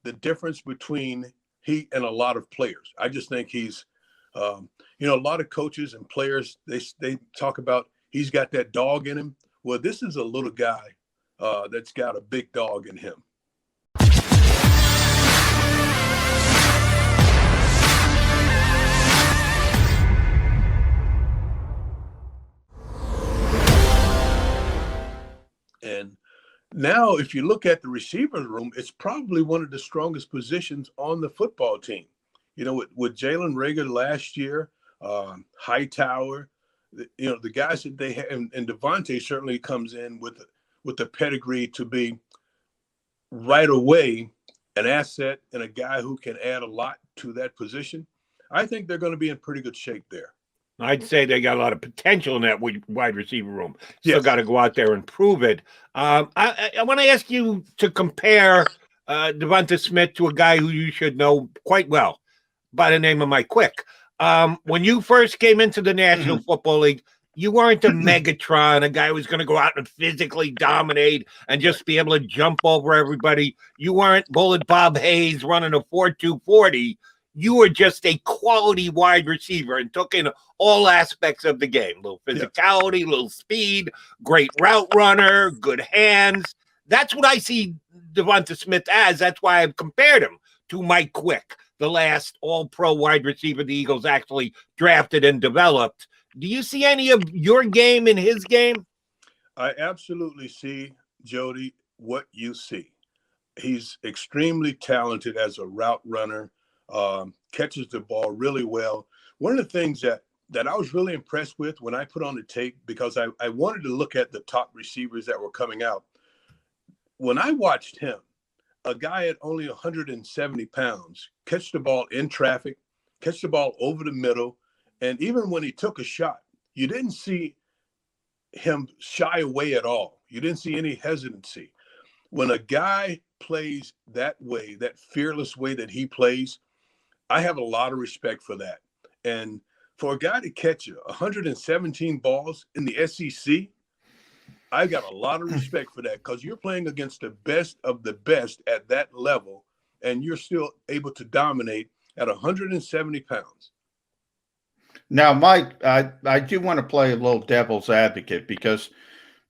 the difference between he and a lot of players. I just think he's, a lot of coaches and players, they talk about he's got that dog in him. Well, this is a little guy that's got a big dog in him. And now, if you look at the receivers room, it's probably one of the strongest positions on the football team. With Jalen Reagor last year, Hightower, the guys that they have, and Devonta certainly comes in with the pedigree to be right away an asset and a guy who can add a lot to that position. I think they're going to be in pretty good shape there. I'd say they got a lot of potential in that wide receiver room. Still got to go out there and prove it. I want to ask you to compare Devonta Smith to a guy who you should know quite well by the name of Mike Quick. When you first came into the National Football League, you weren't a Megatron, a guy who was going to go out and physically dominate and just be able to jump over everybody. You weren't Bullet Bob Hayes running a 4.2 40. You were just a quality wide receiver and took in all aspects of the game. Little physicality, little speed, great route runner, good hands. That's what I see Devonta Smith as. That's why I've compared him to Mike Quick, the last all-pro wide receiver the Eagles actually drafted and developed. Do you see any of your game in his game? I absolutely see, Jody, what you see. He's extremely talented as a route runner. Catches the ball really well. One of the things that I was really impressed with when I put on the tape, because I wanted to look at the top receivers that were coming out. When I watched him, a guy at only 170 pounds, catch the ball in traffic, catch the ball over the middle, and even when he took a shot, you didn't see him shy away at all. You didn't see any hesitancy. When a guy plays that way, that fearless way that he plays, I have a lot of respect for that. And for a guy to catch 117 balls in the SEC, I got a lot of respect for that, because you're playing against the best of the best at that level, and you're still able to dominate at 170 pounds. Now, Mike, I do want to play a little devil's advocate, because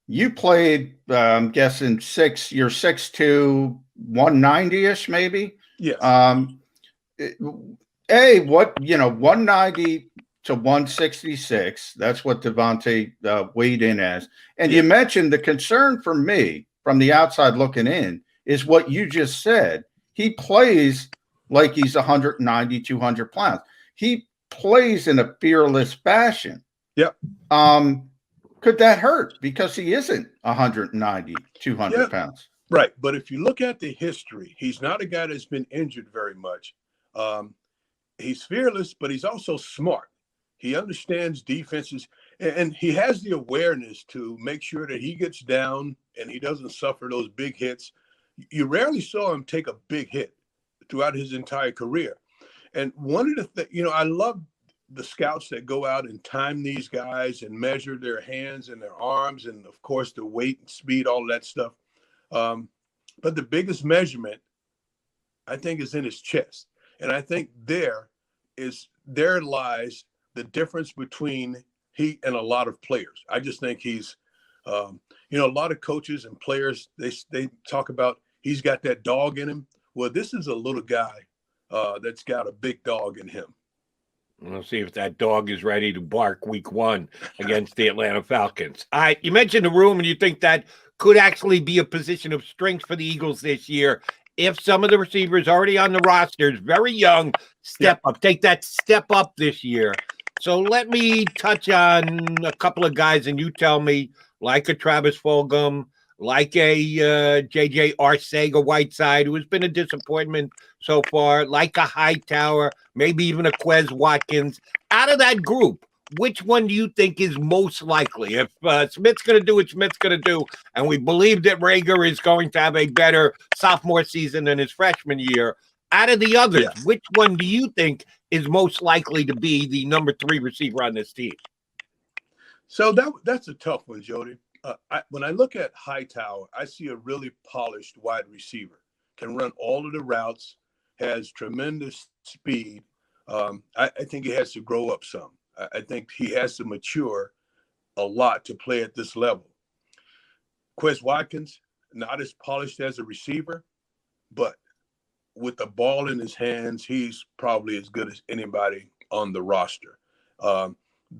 you played, I'm guessing you're 6'2", 190-ish maybe? Yes. 190 to 166. That's what Devonta weighed in as. And you mentioned the concern for me from the outside looking in is what you just said. He plays like he's 190, 200 pounds. He plays in a fearless fashion. Yep. Could that hurt because he isn't 190, 200 pounds? Right. But if you look at the history, he's not a guy that's been injured very much. He's fearless, but he's also smart. He understands defenses, and he has the awareness to make sure that he gets down and he doesn't suffer those big hits. You rarely saw him take a big hit throughout his entire career. And one of the things, I love the scouts that go out and time these guys and measure their hands and their arms and, of course, the weight and speed, all of that stuff. But the biggest measurement, I think, is in his chest. And I think there lies the difference between he and a lot of players. I just think he's, a lot of coaches and players, they talk about he's got that dog in him. Well, this is a little guy that's got a big dog in him. We'll see if that dog is ready to bark week 1 against the Atlanta Falcons. All right, you mentioned the room, and you think that could actually be a position of strength for the Eagles this year if some of the receivers already on the rosters, very young, step up, take that step up this year. So let me touch on a couple of guys, and you tell me, like a Travis Fulgham, like a J.J. Arcega-Whiteside, who has been a disappointment so far, like a Hightower, maybe even a Quez Watkins. Out of that group, which one do you think is most likely? If Smith's going to do what Smith's going to do, and we believe that Reagor is going to have a better sophomore season than his freshman year, out of the others, which one do you think is most likely to be the number 3 receiver on this team? So that's a tough one, Jody. When I look at Hightower, I see a really polished wide receiver. can run all of the routes, has tremendous speed. I think he has to grow up some. I think he has to mature a lot to play at this level. Quez Watkins, not as polished as a receiver, but with the ball in his hands, he's probably as good as anybody on the roster.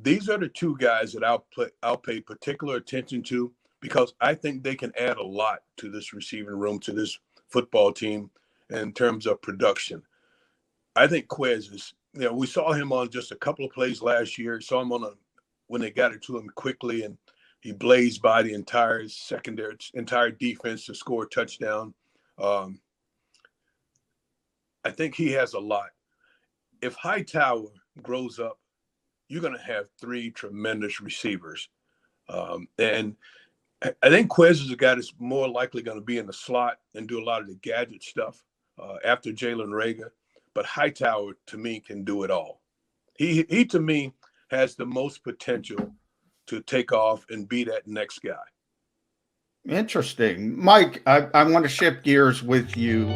These are the two guys that I'll pay particular attention to because I think they can add a lot to this receiving room, to this football team in terms of production. I think Quez is, we saw him on just a couple of plays last year, saw him when they got it to him quickly, and he blazed by the entire defense to score a touchdown. I think he has a lot. If Hightower grows up, you're going to have three tremendous receivers. And I think Quez is a guy that's more likely going to be in the slot and do a lot of the gadget stuff after Jalen Reagor. But Hightower, to me, can do it all. He to me, has the most potential to take off and be that next guy. Interesting. Mike, I want to shift gears with you